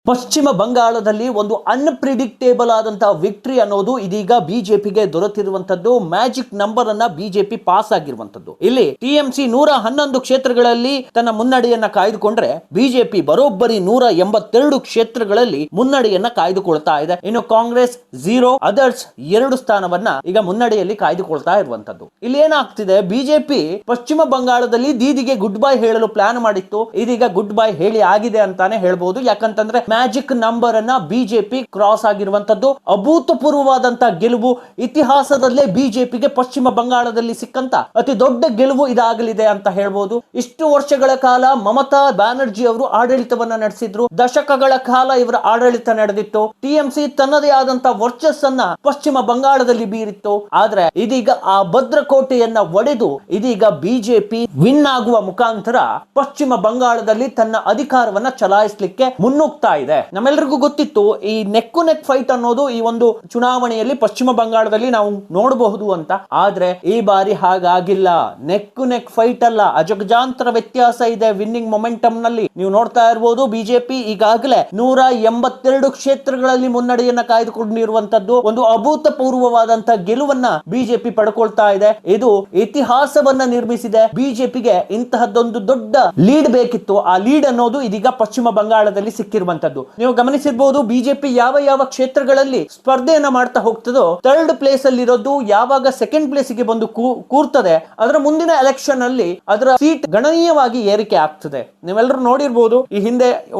ಪಶ್ಚಿಮ ಬಂಗಾಳದಲ್ಲಿ ಒಂದು ಅನ್ಪ್ರಿಡಿಕ್ಟೇಬಲ್ ಆದಂತಹ ವಿಕ್ಟರಿ ಅನ್ನೋದು ಇದೀಗ ಬಿಜೆಪಿಗೆ ದೊರೆತಿರುವಂತದ್ದು. ಮ್ಯಾಜಿಕ್ ನಂಬರ್ ಅನ್ನ ಬಿಜೆಪಿ ಪಾಸ್ ಆಗಿರುವಂತದ್ದು. ಇಲ್ಲಿ ಟಿಎಂಸಿ 111 ಕ್ಷೇತ್ರಗಳಲ್ಲಿ ತನ್ನ ಮುನ್ನಡೆಯನ್ನ ಕಾಯ್ದುಕೊಂಡ್ರೆ ಬಿಜೆಪಿ ಬರೋಬ್ಬರಿ 182 ಕ್ಷೇತ್ರಗಳಲ್ಲಿ ಮುನ್ನಡೆಯನ್ನ ಕಾಯ್ದುಕೊಳ್ತಾ ಇದೆ. ಇನ್ನು ಕಾಂಗ್ರೆಸ್ 0, ಅದರ್ಸ್ 2 ಸ್ಥಾನವನ್ನ ಈಗ ಮುನ್ನಡೆಯಲ್ಲಿ ಕಾಯ್ದುಕೊಳ್ತಾ ಇರುವಂತದ್ದು. ಇಲ್ಲಿ ಏನಾಗ್ತಿದೆ, ಬಿಜೆಪಿ ಪಶ್ಚಿಮ ಬಂಗಾಳದಲ್ಲಿ ದೀದಿಗೆ ಗುಡ್ ಬೈ ಹೇಳಲು ಪ್ಲಾನ್ ಮಾಡಿತ್ತು. ಇದೀಗ ಗುಡ್ ಬೈ ಹೇಳಿ ಆಗಿದೆ ಅಂತಾನೆ ಹೇಳ್ಬಹುದು. ಯಾಕಂತಂದ್ರೆ ಮ್ಯಾಜಿಕ್ ನಂಬರ್ ಅನ್ನ ಬಿಜೆಪಿ ಕ್ರಾಸ್ ಆಗಿರುವಂತದ್ದು. ಅಭೂತಪೂರ್ವವಾದಂತಹ ಗೆಲುವು, ಇತಿಹಾಸದಲ್ಲೇ ಬಿಜೆಪಿಗೆ ಪಶ್ಚಿಮ ಬಂಗಾಳದಲ್ಲಿ ಸಿಕ್ಕಂತ ಅತಿ ದೊಡ್ಡ ಗೆಲುವು ಇದಾಗಲಿದೆ ಅಂತ ಹೇಳ್ಬೋದು. ಇಷ್ಟು ವರ್ಷಗಳ ಕಾಲ ಮಮತಾ ಬ್ಯಾನರ್ಜಿ ಅವರು ಆಡಳಿತವನ್ನ ನಡೆಸಿದ್ರು. ದಶಕಗಳ ಕಾಲ ಇವರ ಆಡಳಿತ ನಡೆದಿತ್ತು. ಟಿಎಂಸಿ ತನ್ನದೇ ಆದಂತಹ ವರ್ಚಸ್ಸನ್ನ ಪಶ್ಚಿಮ ಬಂಗಾಳದಲ್ಲಿ ಬೀರಿತ್ತು. ಆದ್ರೆ ಇದೀಗ ಆ ಭದ್ರಕೋಟೆಯನ್ನ ಒಡೆದು ಇದೀಗ ಬಿಜೆಪಿ ವಿನ್ ಆಗುವ ಮುಖಾಂತರ ಪಶ್ಚಿಮ ಬಂಗಾಳದಲ್ಲಿ ತನ್ನ ಅಧಿಕಾರವನ್ನ ಚಲಾಯಿಸಲಿಕ್ಕೆ ಮುನ್ನುಗ್ತಾ ಇದೆ. ನಮ್ಮೆಲ್ಲರಿಗೂ ಗೊತ್ತಿತ್ತು ಈ ನೆಕ್ ಟು ನೆಕ್ ಫೈಟ್ ಅನ್ನೋದು ಈ ಒಂದು ಚುನಾವಣೆಯಲ್ಲಿ ಪಶ್ಚಿಮ ಬಂಗಾಳದಲ್ಲಿ ನಾವು ನೋಡಬಹುದು ಅಂತ. ಆದ್ರೆ ಈ ಬಾರಿ ಹಾಗಾಗಿಲ್ಲ. ನೆಕ್ ಟು ನೆಕ್ ಫೈಟ್ ಅಲ್ಲ, ಅಜಗಜಾಂತರ ವ್ಯತ್ಯಾಸ ಇದೆ ವಿನ್ನಿಂಗ್ ಮೊಮೆಂಟಮ್ ನಲ್ಲಿ. ನೀವು ನೋಡ್ತಾ ಇರಬಹುದು ಬಿಜೆಪಿ ಈಗಾಗಲೇ 182 ಕ್ಷೇತ್ರಗಳಲ್ಲಿ ಮುನ್ನಡೆಯನ್ನ ಕಾಯ್ದುಕೊಂಡಿರುವಂತದ್ದು. ಒಂದು ಅಭೂತಪೂರ್ವವಾದಂತಹ ಗೆಲುವನ್ನ ಬಿಜೆಪಿ ಪಡ್ಕೊಳ್ತಾ ಇದೆ. ಇದು ಇತಿಹಾಸವನ್ನ ನಿರ್ಮಿಸಿದೆ. ಬಿಜೆಪಿಗೆ ಇಂತಹದ್ದೊಂದು ದೊಡ್ಡ ಲೀಡ್ ಬೇಕಿತ್ತು. ಆ ಲೀಡ್ ಅನ್ನೋದು ಇದೀಗ ಪಶ್ಚಿಮ ಬಂಗಾಳದಲ್ಲಿ ಸಿಕ್ಕಿರುವಂತದ್ದು. ನೀವು ಗಮನಿಸಿರಬಹುದು ಬಿಜೆಪಿ ಯಾವ ಯಾವ ಕ್ಷೇತ್ರಗಳಲ್ಲಿ ಸ್ಪರ್ಧೆಯನ್ನ ಮಾಡ್ತಾ ಹೋಗ್ತದೋ, 3rd ಪ್ಲೇಸ್ ಅಲ್ಲಿ ಇರೋದು ಯಾವಾಗ 2nd ಪ್ಲೇಸ್ ಗೆ ಬಂದು ಕೂರ್ತದೆ, ಅದರ ಮುಂದಿನ ಎಲೆಕ್ಷನ್ ಅಲ್ಲಿ ಅದರ ಸೀಟ್ ಗಣನೀಯವಾಗಿ ಏರಿಕೆ ಆಗ್ತದೆ. ನೀವೆಲ್ಲರೂ ನೋಡಿರ್ಬೋದು, ಈ ಹಿಂದೆ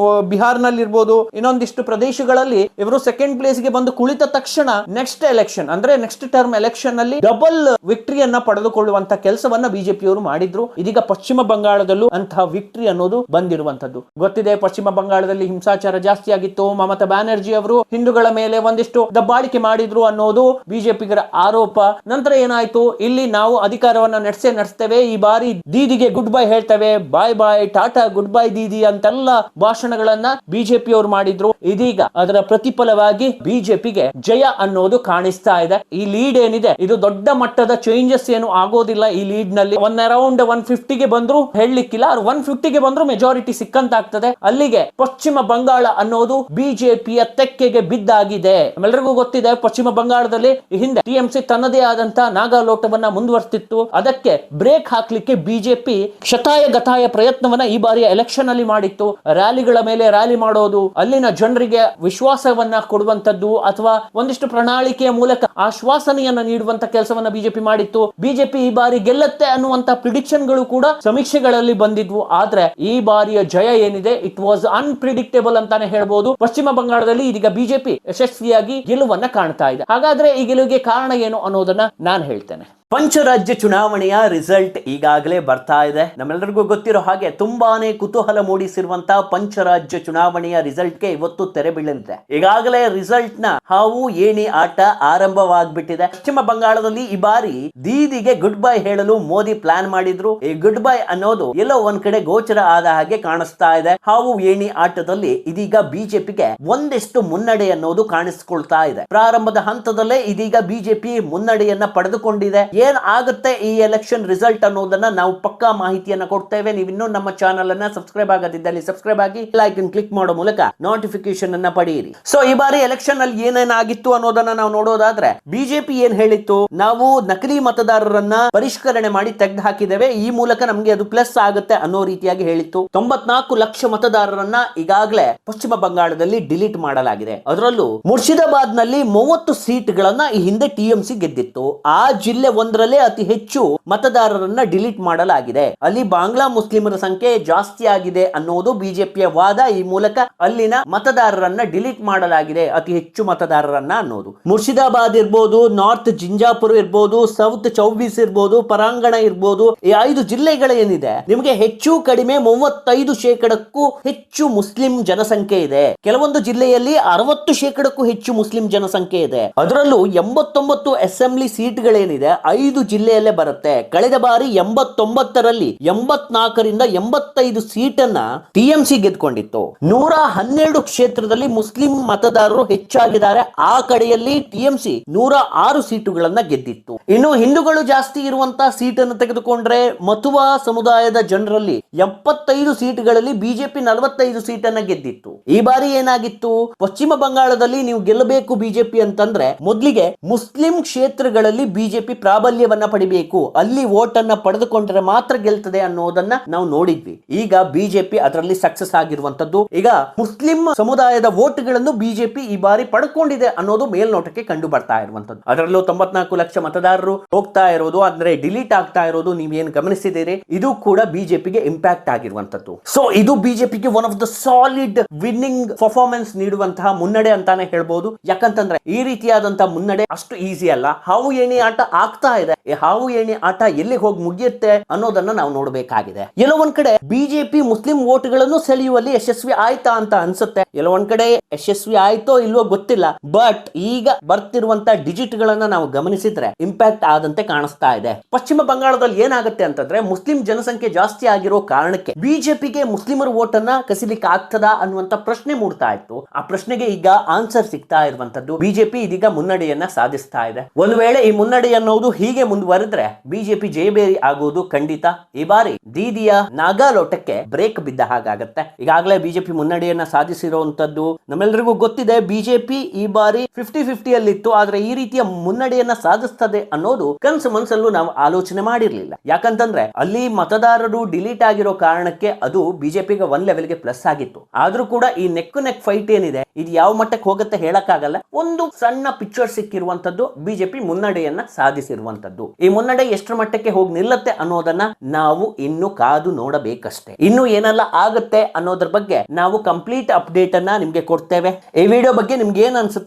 ಬಿಹಾರ್ನಲ್ಲಿ ಇರ್ಬೋದು, ಇನ್ನೊಂದಿಷ್ಟು ಪ್ರದೇಶಗಳಲ್ಲಿ ಇವರು 2nd ಪ್ಲೇಸ್ ಗೆ ಬಂದು ಕುಳಿತ ತಕ್ಷಣ ನೆಕ್ಸ್ಟ್ ಎಲೆಕ್ಷನ್ ಅಂದ್ರೆ ನೆಕ್ಸ್ಟ್ ಟರ್ಮ್ ಎಲೆಕ್ಷನ್ ಅಲ್ಲಿ ಡಬಲ್ ವಿಕ್ಟರಿಯನ್ನ ಪಡೆದುಕೊಳ್ಳುವಂತ ಕೆಲಸವನ್ನ ಬಿಜೆಪಿಯವರು ಮಾಡಿದ್ರು. ಇದೀಗ ಪಶ್ಚಿಮ ಬಂಗಾಳದಲ್ಲೂ ಅಂತಹ ವಿಕ್ಟರಿ ಅನ್ನೋದು ಬಂದಿರುವಂತದ್ದು. ಗೊತ್ತಿದೆ, ಪಶ್ಚಿಮ ಬಂಗಾಳದಲ್ಲಿ ಹಿಂಸಾಚಾರ ಜಾಸ್ತಿ ಆಗಿತ್ತು. ಮಮತಾ ಬ್ಯಾನರ್ಜಿ ಅವರು ಹಿಂದೂಗಳ ಮೇಲೆ ಒಂದಿಷ್ಟು ದಬ್ಬಾಳಿಕೆ ಮಾಡಿದ್ರು ಅನ್ನೋದು ಬಿಜೆಪಿಗರ ಆರೋಪ. ನಂತರ ಏನಾಯ್ತು, ಇಲ್ಲಿ ನಾವು ಅಧಿಕಾರವನ್ನ ನಡೆಸ್ತೇವೆ, ಈ ಬಾರಿ ದೀದಿಗೆ ಗುಡ್ ಬೈ ಹೇಳ್ತೇವೆ, ಬಾಯ್ ಬಾಯ್ ಟಾಟಾ ಗುಡ್ ಬೈ ದೀದಿ ಅಂತೆಲ್ಲ ಭಾಷಣಗಳನ್ನ ಬಿಜೆಪಿಯವರು ಮಾಡಿದ್ರು. ಇದೀಗ ಅದರ ಪ್ರತಿಫಲವಾಗಿ ಬಿಜೆಪಿಗೆ ಜಯ ಅನ್ನೋದು ಕಾಣಿಸ್ತಾ ಇದೆ. ಈ ಲೀಡ್ ಏನಿದೆ ಇದು ದೊಡ್ಡ ಮಟ್ಟದ ಚೇಂಜಸ್ ಏನು ಆಗೋದಿಲ್ಲ. ಈ ಲೀಡ್ ನಲ್ಲಿ ಅರೌಂಡ್ 150ಗೆ ಬಂದ್ರು ಹೇಳಲಿಕ್ಕಿಲ್ಲ, 150ಗೆ ಬಂದ್ರು ಮೆಜಾರಿಟಿ ಸಿಕ್ಕಂತಾಗ್ತದೆ. ಅಲ್ಲಿಗೆ ಪಶ್ಚಿಮ ಬಂಗಾಳ ಅನ್ನೋದು ಬಿಜೆಪಿಯ ತೆಕ್ಕೆಗೆ ಬಿದ್ದಾಗಿದೆ. ನಮ್ಮೆಲ್ಲರಿಗೂ ಗೊತ್ತಿದೆ, ಪಶ್ಚಿಮ ಬಂಗಾಳದಲ್ಲಿ ಹಿಂದೆ ಟಿಎಂಸಿ ತನ್ನದೇ ಆದಂತಹ ನಾಗಾಲೋಟವನ್ನ ಮುಂದುವರ್ತಿತ್ತು. ಅದಕ್ಕೆ ಬ್ರೇಕ್ ಹಾಕ್ಲಿಕ್ಕೆ ಬಿಜೆಪಿ ಶತಾಯ ಗತಾಯ ಪ್ರಯತ್ನವನ್ನ ಈ ಬಾರಿಯ ಎಲೆಕ್ಷನ್ ಅಲ್ಲಿ ಮಾಡಿತ್ತು. ರ್ಯಾಲಿಗಳ ಮೇಲೆ ರ್ಯಾಲಿ ಮಾಡೋದು, ಅಲ್ಲಿನ ಜನರಿಗೆ ವಿಶ್ವಾಸವನ್ನ ಕೊಡುವಂತದ್ದು ಅಥವಾ ಒಂದಿಷ್ಟು ಪ್ರಣಾಳಿಕೆಯ ಮೂಲಕ ಆಶ್ವಾಸನೆಯನ್ನ ನೀಡುವಂತ ಕೆಲಸವನ್ನ ಬಿಜೆಪಿ ಮಾಡಿತ್ತು. ಬಿಜೆಪಿ ಈ ಬಾರಿ ಗೆಲ್ಲತ್ತೆ ಅನ್ನುವಂತ ಪ್ರಿಡಿಕ್ಷನ್ ಗಳು ಕೂಡ ಸಮೀಕ್ಷೆಗಳಲ್ಲಿ ಬಂದಿದ್ವು. ಆದ್ರೆ ಈ ಬಾರಿಯ ಜಯ ಏನಿದೆ ಇಟ್ ವಾಸ್ ಅನ್ಪ್ರಿಡಿಕ್ಟೇಬಲ್ ಅಂತಾನೆ ಹೇಳ್ಬೋದು. ಪಶ್ಚಿಮ ಬಂಗಾಳದಲ್ಲಿ ಇದೀಗ ಬಿಜೆಪಿ ಯಶಸ್ವಿಯಾಗಿ ಗೆಲುವನ್ನ ಕಾಣ್ತಾ ಇದೆ. ಹಾಗಾದ್ರೆ ಈ ಗೆಲುವಿಗೆ ಕಾರಣ ಏನು ಅನ್ನೋದನ್ನ ನಾನು ಹೇಳ್ತೇನೆ. ಪಂಚರಾಜ್ಯ ಚುನಾವಣೆಯ ರಿಸಲ್ಟ್ ಈಗಾಗಲೇ ಬರ್ತಾ ಇದೆ. ನಮ್ಮೆಲ್ಲರಿಗೂ ಗೊತ್ತಿರೋ ಹಾಗೆ ತುಂಬಾನೇ ಕುತೂಹಲ ಮೂಡಿಸಿರುವಂತಹ ಪಂಚರಾಜ್ಯ ಚುನಾವಣೆಯ ರಿಸಲ್ಟ್ ಗೆ ಇವತ್ತು ತೆರೆ ಬೀಳಲಿದೆ. ಈಗಾಗಲೇ ರಿಸಲ್ಟ್ ನ ಹಾವು ಏಣಿ ಆಟ ಆರಂಭವಾಗ್ಬಿಟ್ಟಿದೆ. ಪಶ್ಚಿಮ ಬಂಗಾಳದಲ್ಲಿ ಈ ಬಾರಿ ದೀದಿಗೆ ಗುಡ್ ಬೈ ಹೇಳಲು ಮೋದಿ ಪ್ಲಾನ್ ಮಾಡಿದ್ರು. ಈ ಗುಡ್ ಬೈ ಅನ್ನೋದು ಎಲ್ಲೋ ಒಂದ್ ಕಡೆ ಗೋಚರ ಆದ ಹಾಗೆ ಕಾಣಿಸ್ತಾ ಇದೆ. ಹಾವು ಏಣಿ ಆಟದಲ್ಲಿ ಇದೀಗ ಬಿಜೆಪಿಗೆ ಒಂದಿಷ್ಟು ಮುನ್ನಡೆ ಅನ್ನೋದು ಕಾಣಿಸ್ಕೊಳ್ತಾ ಇದೆ. ಪ್ರಾರಂಭದ ಹಂತದಲ್ಲೇ ಇದೀಗ ಬಿಜೆಪಿ ಮುನ್ನಡೆಯನ್ನ ಪಡೆದುಕೊಂಡಿದೆ. ಏನ್ ಆಗುತ್ತೆ ಈ ಎಲೆಕ್ಷನ್ ರಿಸಲ್ಟ್ ಅನ್ನೋದನ್ನ ನಾವು ಪಕ್ಕಾ ಮಾಹಿತಿಯನ್ನ ಕೊಡ್ತೇವೆ. ನೀವು ಇನ್ನೂ ನಮ್ಮ ಚಾನಲ್ ಅನ್ನ ಸಬ್ಸ್ಕ್ರೈಬ್ ಆಗದಿದ್ದಲ್ಲಿ ಸಬ್ಸ್ಕ್ರೈಬ್ ಆಗಿ, ಲೈಕ್ ಕ್ಲಿಕ್ ಮಾಡೋ ಮೂಲಕ ನೋಟಿಫಿಕೇಶನ್ ಅನ್ನ ಪಡೆಯಿರಿ. ಸೊ ಈ ಬಾರಿ ಎಲೆಕ್ಷನ್ ಅಲ್ಲಿ ಏನೇನಾಗಿತ್ತು ಅನ್ನೋದನ್ನ ನಾವು ನೋಡೋದಾದ್ರೆ, ಬಿಜೆಪಿ ಏನ್ ಹೇಳಿತ್ತು, ನಾವು ನಕಲಿ ಮತದಾರರನ್ನ ಪರಿಷ್ಕರಣೆ ಮಾಡಿ ತೆಗೆದು ಹಾಕಿದ್ದೇವೆ, ಈ ಮೂಲಕ ನಮ್ಗೆ ಅದು ಪ್ಲಸ್ ಆಗುತ್ತೆ ಅನ್ನೋ ರೀತಿಯಾಗಿ ಹೇಳಿತ್ತು. 94 ಲಕ್ಷ ಮತದಾರರನ್ನ ಈಗಾಗಲೇ ಪಶ್ಚಿಮ ಬಂಗಾಳದಲ್ಲಿ ಡಿಲೀಟ್ ಮಾಡಲಾಗಿದೆ. ಅದರಲ್ಲೂ ಮುರ್ಷಿದಾಬಾದ್ ನಲ್ಲಿ 30 ಸೀಟ್ಗಳನ್ನ ಈ ಹಿಂದೆ ಟಿಎಂಸಿ ಗೆದ್ದಿತ್ತು. ಆ ಜಿಲ್ಲೆ ಒಂದರಲ್ಲೇ ಅತಿ ಹೆಚ್ಚು ಮತದಾರರನ್ನ ಡಿಲೀಟ್ ಮಾಡಲಾಗಿದೆ. ಅಲ್ಲಿ ಬಾಂಗ್ಲಾ ಮುಸ್ಲಿಮರ ಸಂಖ್ಯೆ ಜಾಸ್ತಿ ಆಗಿದೆ ಅನ್ನೋದು ಬಿಜೆಪಿಯ ವಾದ. ಈ ಮೂಲಕ ಅಲ್ಲಿನ ಮತದಾರರನ್ನ ಡಿಲೀಟ್ ಮಾಡಲಾಗಿದೆ, ಅತಿ ಹೆಚ್ಚು ಮತದಾರರನ್ನ ಅನ್ನೋದು. ಮುರ್ಷಿದಾಬಾದ್ ಇರ್ಬೋದು, ನಾರ್ತ್ ಜಿಂಜಾಪುರ ಇರ್ಬೋದು, ಸೌತ್ 24 ಇರ್ಬೋದು, ಪರಾಂಗಣ ಇರ್ಬೋದು, ಈ 5 ಜಿಲ್ಲೆಗಳೇನಿದೆ ನಿಮಗೆ ಹೆಚ್ಚು ಕಡಿಮೆ 35% ಹೆಚ್ಚು ಮುಸ್ಲಿಂ ಜನಸಂಖ್ಯೆ ಇದೆ. ಕೆಲವೊಂದು ಜಿಲ್ಲೆಯಲ್ಲಿ 60% ಹೆಚ್ಚು ಮುಸ್ಲಿಂ ಜನಸಂಖ್ಯೆ ಇದೆ. ಅದರಲ್ಲೂ 89 ಅಸೆಂಬ್ಲಿ ಸೀಟ್ಗಳೇನಿದೆ 5 ಜಿಲ್ಲೆಯಲ್ಲೇ ಬರುತ್ತೆ. ಕಳೆದ ಬಾರಿ 89ರಲ್ಲಿ 84ರಿಂದ 85 ಸೀಟನ್ನ ಟಿಎಂಸಿ ಗೆದ್ಕೊಂಡಿತ್ತು. 112 ಕ್ಷೇತ್ರದಲ್ಲಿ ಮುಸ್ಲಿಂ ಮತದಾರರು ಹೆಚ್ಚಾಗಿದ್ದಾರೆ. ಆ ಕಡೆಯಲ್ಲಿ ಟಿಎಂಸಿ 106 ಸೀಟುಗಳನ್ನ ಗೆದ್ದಿತ್ತು. ಇನ್ನು ಹಿಂದೂಗಳು ಜಾಸ್ತಿ ಇರುವಂತಹ ಸೀಟನ್ನು ತೆಗೆದುಕೊಂಡ್ರೆ ಮತುವಾ ಸಮುದಾಯದ ಜನರಲ್ಲಿ 75 ಸೀಟುಗಳಲ್ಲಿ ಬಿಜೆಪಿ 45 ಸೀಟನ್ನ ಗೆದ್ದಿತ್ತು. ಈ ಬಾರಿ ಏನಾಗಿತ್ತು, ಪಶ್ಚಿಮ ಬಂಗಾಳದಲ್ಲಿ ನೀವು ಗೆಲ್ಲಬೇಕು ಬಿಜೆಪಿ ಅಂತಂದ್ರೆ ಮೊದಲಿಗೆ ಮುಸ್ಲಿಂ ಕ್ಷೇತ್ರಗಳಲ್ಲಿ ಬಿಜೆಪಿ ಪ್ರಾಬಲ್ಯವನ್ನ ಪಡಿಬೇಕು, ಅಲ್ಲಿ ವೋಟ್ ಅನ್ನ ಪಡೆದುಕೊಂಡ್ರೆ ಮಾತ್ರ ಗೆಲ್ತದೆ ಅನ್ನೋದನ್ನ ನಾವು ನೋಡಿದ್ವಿ. ಈಗ ಬಿಜೆಪಿ ಅದರಲ್ಲಿ ಸಕ್ಸಸ್ ಆಗಿರುವಂತದ್ದು. ಈಗ ಮುಸ್ಲಿಂ ಸಮುದಾಯದ ವೋಟ್ಗಳನ್ನು ಬಿಜೆಪಿ ಈ ಬಾರಿ ಪಡ್ಕೊಂಡಿದೆ ಅನ್ನೋದು ಮೇಲ್ನೋಟಕ್ಕೆ ಕಂಡು ಬರ್ತಾ ಇರುವಂತದ್ದು. ಅದರಲ್ಲೂ 94 ಲಕ್ಷ ಮತದಾರರು ಹೋಗ್ತಾ ಇರೋದು ಅಂದ್ರೆ ಡಿಲೀಟ್ ಆಗ್ತಾ ಇರೋದು ನೀವೇನು ಗಮನಿಸಿದ್ದೀರಿ, ಇದು ಕೂಡ ಬಿಜೆಪಿಗೆ ಇಂಪ್ಯಾಕ್ಟ್ ಆಗಿರುವಂತದ್ದು. ಸೊ ಇದು ಬಿಜೆಪಿಗೆ one of the solid winning performance ನೀಡುವಂತಹ ಮುನ್ನಡೆ ಅಂತಾನೆ ಹೇಳ್ಬಹುದು. ಯಾಕಂತಂದ್ರೆ ಈ ರೀತಿಯಾದಂತಹ ಮುನ್ನಡೆ ಅಷ್ಟು ಈಸಿ ಅಲ್ಲ. ಹಾವು ಏಣಿ ಆಟ ಆಗ್ತಾ ಇದೆ. ಹಾವು ಏಣಿ ಆಟ ಎಲ್ಲಿ ಹೋಗಿ ಮುಗಿಯುತ್ತೆ ಅನ್ನೋದನ್ನ ನಾವು ನೋಡಬೇಕಾಗಿದೆ. ಎಲ್ಲೋ ಒಂದ್ ಕಡೆ ಬಿಜೆಪಿ ಮುಸ್ಲಿಂ ವೋಟ್ಗಳನ್ನು ಸೆಳೆಯುವಲ್ಲಿ ಯಶಸ್ವಿ ಆಯ್ತಾ ಅಂತ ಅನ್ಸುತ್ತೆ. ಎಲ್ಲೋ ಒಂದ್ ಕಡೆ ಯಶಸ್ವಿ ಆಯ್ತೋ ಇಲ್ವೋ ಗೊತ್ತಿಲ್ಲ. ಬಟ್ ಈಗ ಬರ್ತಿರುವಂತ ಡಿಜಿಟ್ ಗಳನ್ನ ನಾವು ಗಮನಿಸಿದ್ರೆ ಇಂಪ್ಯಾಕ್ಟ್ ಆದಂತೆ ಕಾಣಿಸ್ತಾ ಇದೆ. ಪಶ್ಚಿಮ ಬಂಗಾಳದಲ್ಲಿ ಏನಾಗುತ್ತೆ ಅಂತಂದ್ರೆ ಮುಸ್ಲಿಂ ಜನಸಂಖ್ಯೆ ಜಾಸ್ತಿ ಆಗಿರೋ ಕಾರಣಕ್ಕೆ ಬಿಜೆಪಿಗೆ ಮುಸ್ಲಿಮರ ವೋಟ್ ಅನ್ನ ಕಸಿಲಿಕ್ಕೆ ಆಗ್ತದಾ ಅನ್ನುವಂತ ಪ್ರಶ್ನೆ ಮೂಡ್ತಾ ಇತ್ತು. ಆ ಪ್ರಶ್ನೆಗೆ ಈಗ ಆನ್ಸರ್ ಸಿಗ್ತಾ ಇರುವಂತದ್ದು. ಬಿಜೆಪಿ ಇದೀಗ ಮುನ್ನಡೆಯನ್ನ ಸಾಧಿಸ್ತಾ ಇದೆ. ಒಂದು ವೇಳೆ ಈ ಮುನ್ನಡೆ ಅನ್ನೋದು ಹೀಗೆ ಮುಂದುವರೆದ್ರೆ ಬಿಜೆಪಿ ಜಯಬೇರಿ ಆಗುವುದು ಖಂಡಿತ. ಈ ಬಾರಿ ದೀದಿಯ ನಾಗಾಲೋಟಕ್ಕೆ ಬ್ರೇಕ್ ಬಿದ್ದ ಹಾಗಾಗತ್ತೆ. ಈಗಾಗಲೇ ಬಿಜೆಪಿ ಮುನ್ನಡೆಯನ್ನ ಸಾಧಿಸಿರುವಂತದ್ದು ನಮ್ಮೆಲ್ಲರಿಗೂ ಗೊತ್ತಿದೆ. ಬಿಜೆಪಿ ಈ ಬಾರಿ 50-50 ಅಲ್ಲಿತ್ತು. ಆದ್ರೆ ಈ ರೀತಿಯ ಮುನ್ನಡೆಯನ್ನ ಸಾಧಿಸ್ತದೆ ಅನ್ನೋದು ಕನಸು ಮನಸ್ಸಲ್ಲೂ ನಾವು ಆಲೋಚನೆ ಮಾಡಿರ್ಲಿಲ್ಲ. ಯಾಕಂತಂದ್ರೆ ಅಲ್ಲಿ ಮತದಾರರು ಡಿಲೀಟ್ ಆಗಿರೋ ಕಾರಣಕ್ಕೆ ಅದು ಬಿಜೆಪಿಗೆ ಒಂದ್ ಲೆವೆಲ್ಗೆ ಪ್ಲಸ್ ಆಗಿತ್ತು. ಆದ್ರೂ ಕೂಡ ಈ ನೆಕ್ ಫೈಟ್ ಏನಿದೆ ಇದು ಯಾವ ಮಟ್ಟಕ್ಕೆ ಹೋಗುತ್ತೆ ಹೇಳಕ್ಕಾಗಲ್ಲ. ಒಂದು ಸಣ್ಣ ಪಿಕ್ಚರ್ ಸಿಕ್ಕಿರುವಂತದ್ದು ಬಿಜೆಪಿ ಮುನ್ನಡೆಯನ್ನ ಸಾಧಿಸಿರುವಂತದ್ದು. ಈ ಮುನ್ನಡೆ ಎಷ್ಟರ ಮಟ್ಟಕ್ಕೆ ಹೋಗಿ ನಿಲ್ಲತ್ತೆ ಅನ್ನೋದನ್ನ ನಾವು ಇನ್ನು ಕಾದು ನೋಡಬೇಕಷ್ಟೇ. ಇನ್ನು ಏನೆಲ್ಲ ಆಗುತ್ತೆ ಅನ್ನೋದ್ರ ಬಗ್ಗೆ ನಾವು ಕಂಪ್ಲೀಟ್ ಅಪ್ಡೇಟ್ ಅನ್ನ ನಿಮ್ಗೆ ಕೊಡ್ತೇವೆ. ಈ ವಿಡಿಯೋ ಬಗ್ಗೆ ನಿಮ್ಗೆ ಏನ್ ಅನ್ಸುತ್ತೆ